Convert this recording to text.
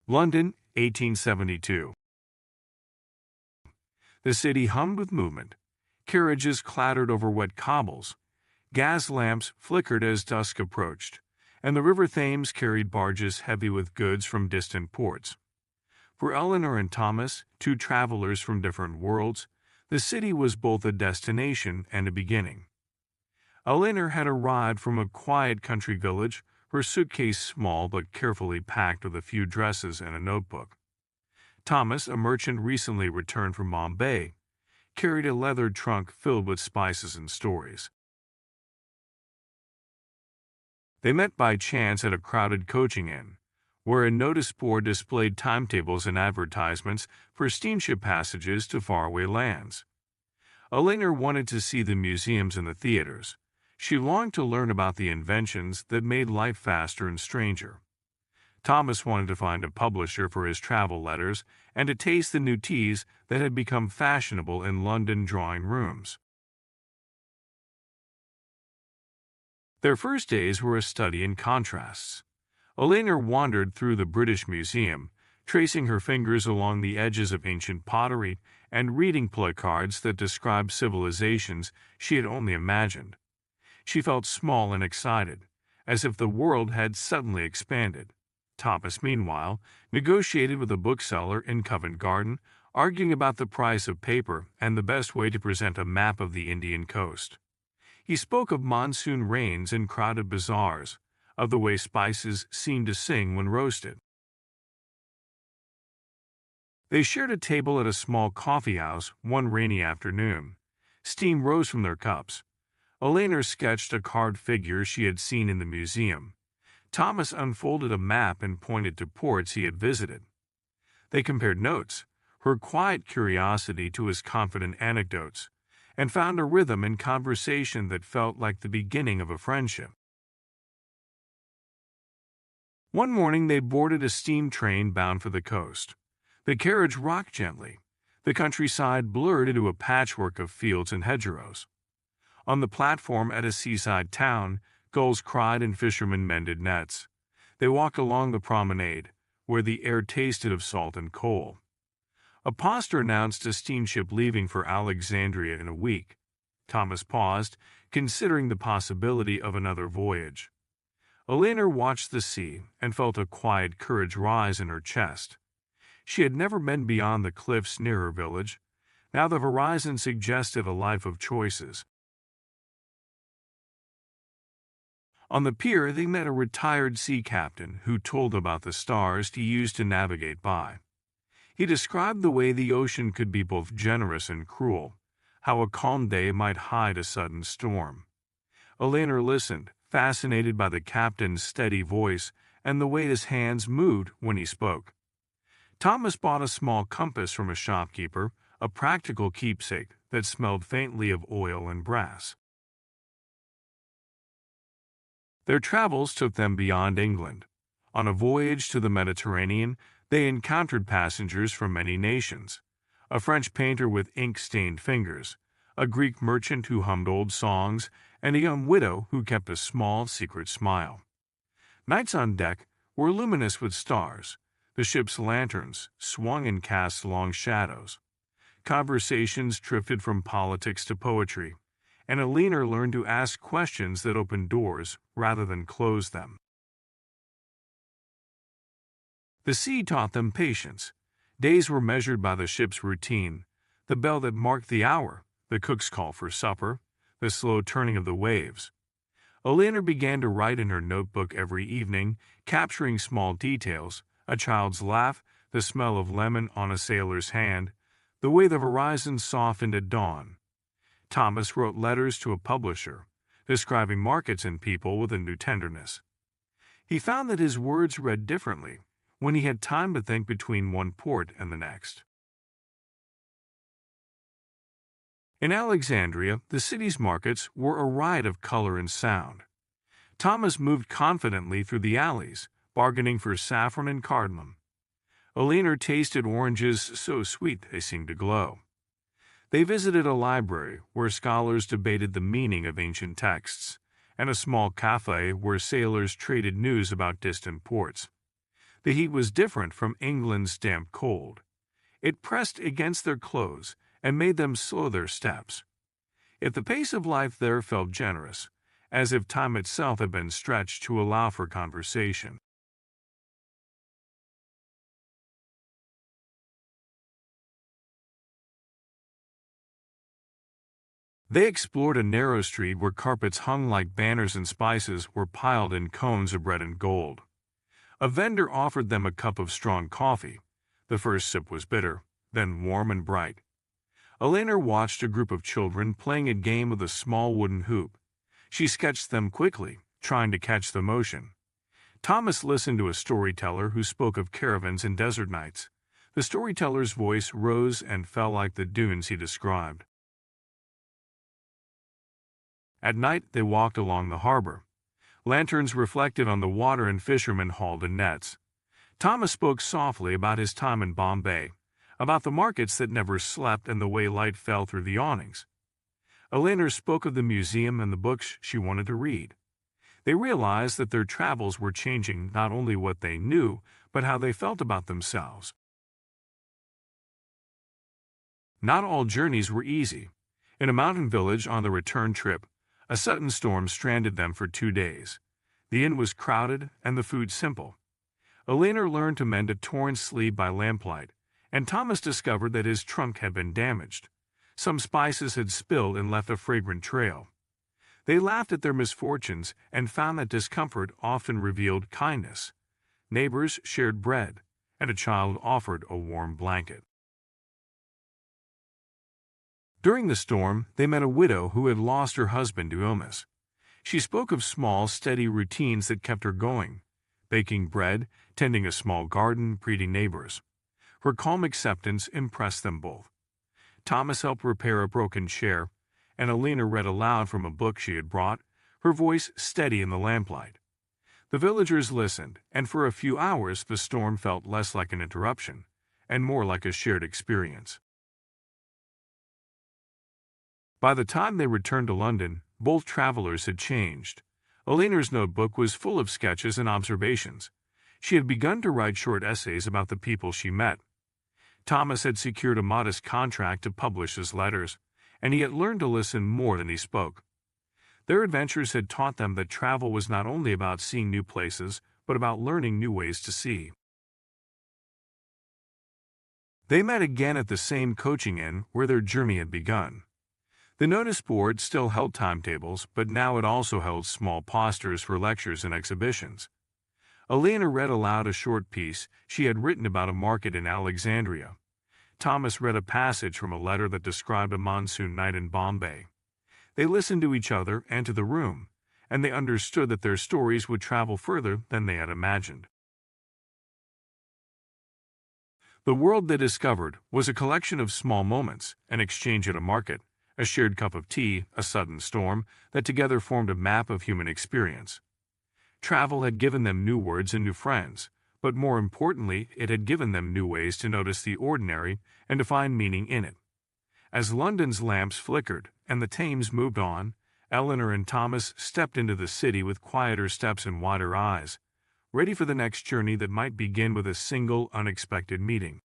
London, 1872. The city hummed with movement. Carriages clattered over wet cobbles. Gas lamps flickered as dusk approached, and the River Thames carried barges heavy with goods from distant ports. For Eleanor and Thomas, two travelers from different worlds, the city was both a destination and a beginning. Eleanor had arrived from a quiet country village, her suitcase small but carefully packed with a few dresses and a notebook. Thomas, a merchant recently returned from Bombay, carried a leather trunk filled with spices and stories. They met by chance at a crowded coaching inn, where a notice board displayed timetables and advertisements for steamship passages to faraway lands. Eleanor wanted to see the museums and the theaters. She longed to learn about the inventions that made life faster and stranger. Thomas wanted to find a publisher for his travel letters and to taste the new teas that had become fashionable in London drawing rooms. Their first days were a study in contrasts. Eleanor wandered through the British Museum, tracing her fingers along the edges of ancient pottery and reading placards that described civilizations she had only imagined. She felt small and excited, as if the world had suddenly expanded. Thomas, meanwhile, negotiated with a bookseller in Covent Garden, arguing about the price of paper and the best way to present a map of the Indian coast. He spoke of monsoon rains and crowded bazaars, of the way spices seemed to sing when roasted. They shared a table at a small coffee house one rainy afternoon. Steam rose from their cups. Eleanor sketched a carved figure she had seen in the museum. Thomas unfolded a map and pointed to ports he had visited. They compared notes, her quiet curiosity to his confident anecdotes, and found a rhythm in conversation that felt like the beginning of a friendship. One morning they boarded a steam train bound for the coast. The carriage rocked gently. The countryside blurred into a patchwork of fields and hedgerows. On the platform at a seaside town, gulls cried and fishermen mended nets. They walked along the promenade, where the air tasted of salt and coal. A poster announced a steamship leaving for Alexandria in a week. Thomas paused, considering the possibility of another voyage. Eleanor watched the sea and felt a quiet courage rise in her chest. She had never been beyond the cliffs near her village. Now the horizon suggested a life of choices. On the pier, they met a retired sea captain who told about the stars he used to navigate by. He described the way the ocean could be both generous and cruel, how a calm day might hide a sudden storm. Eleanor listened, fascinated by the captain's steady voice and the way his hands moved when he spoke. Thomas bought a small compass from a shopkeeper, a practical keepsake that smelled faintly of oil and brass. Their travels took them beyond England. On a voyage to the Mediterranean, they encountered passengers from many nations: a French painter with ink-stained fingers, a Greek merchant who hummed old songs, and a young widow who kept a small, secret smile. Nights on deck were luminous with stars. The ship's lanterns swung and cast long shadows. Conversations drifted from politics to poetry, and Eleanor learned to ask questions that opened doors rather than closed them. The sea taught them patience. Days were measured by the ship's routine, the bell that marked the hour, the cook's call for supper, the slow turning of the waves. Eleanor began to write in her notebook every evening, capturing small details: a child's laugh, the smell of lemon on a sailor's hand, the way the horizon softened at dawn. Thomas wrote letters to a publisher, describing markets and people with a new tenderness. He found that his words read differently when he had time to think between one port and the next. In Alexandria, the city's markets were a riot of color and sound. Thomas moved confidently through the alleys, bargaining for saffron and cardamom. Eleanor tasted oranges so sweet they seemed to glow. They visited a library where scholars debated the meaning of ancient texts, and a small cafe where sailors traded news about distant ports. The heat was different from England's damp cold. It pressed against their clothes and made them slow their steps. Yet the pace of life there felt generous, as if time itself had been stretched to allow for conversation. They explored a narrow street where carpets hung like banners and spices were piled in cones of red and gold. A vendor offered them a cup of strong coffee. The first sip was bitter, then warm and bright. Elena watched a group of children playing a game with a small wooden hoop. She sketched them quickly, trying to catch the motion. Thomas listened to a storyteller who spoke of caravans and desert nights. The storyteller's voice rose and fell like the dunes he described. At night, they walked along the harbor. Lanterns reflected on the water and fishermen hauled in nets. Thomas spoke softly about his time in Bombay, about the markets that never slept and the way light fell through the awnings. Elena spoke of the museum and the books she wanted to read. They realized that their travels were changing not only what they knew, but how they felt about themselves. Not all journeys were easy. In a mountain village on the return trip, a sudden storm stranded them for 2 days. The inn was crowded and the food simple. Elena learned to mend a torn sleeve by lamplight, and Thomas discovered that his trunk had been damaged. Some spices had spilled and left a fragrant trail. They laughed at their misfortunes and found that discomfort often revealed kindness. Neighbors shared bread, and a child offered a warm blanket. During the storm, they met a widow who had lost her husband to illness. She spoke of small, steady routines that kept her going: baking bread, tending a small garden, greeting neighbors. Her calm acceptance impressed them both. Thomas helped repair a broken chair, and Elena read aloud from a book she had brought, her voice steady in the lamplight. The villagers listened, and for a few hours the storm felt less like an interruption and more like a shared experience. By the time they returned to London, both travelers had changed. Elena's notebook was full of sketches and observations. She had begun to write short essays about the people she met. Thomas had secured a modest contract to publish his letters, and he had learned to listen more than he spoke. Their adventures had taught them that travel was not only about seeing new places, but about learning new ways to see. They met again at the same coaching inn where their journey had begun. The notice board still held timetables, but now it also held small posters for lectures and exhibitions. Elena read aloud a short piece she had written about a market in Alexandria. Thomas read a passage from a letter that described a monsoon night in Bombay. They listened to each other and to the room, and they understood that their stories would travel further than they had imagined. The world they discovered was a collection of small moments: an exchange at a market, a shared cup of tea, a sudden storm, that together formed a map of human experience. Travel had given them new words and new friends, but more importantly, it had given them new ways to notice the ordinary and to find meaning in it. As London's lamps flickered and the Thames moved on, Eleanor and Thomas stepped into the city with quieter steps and wider eyes, ready for the next journey that might begin with a single unexpected meeting.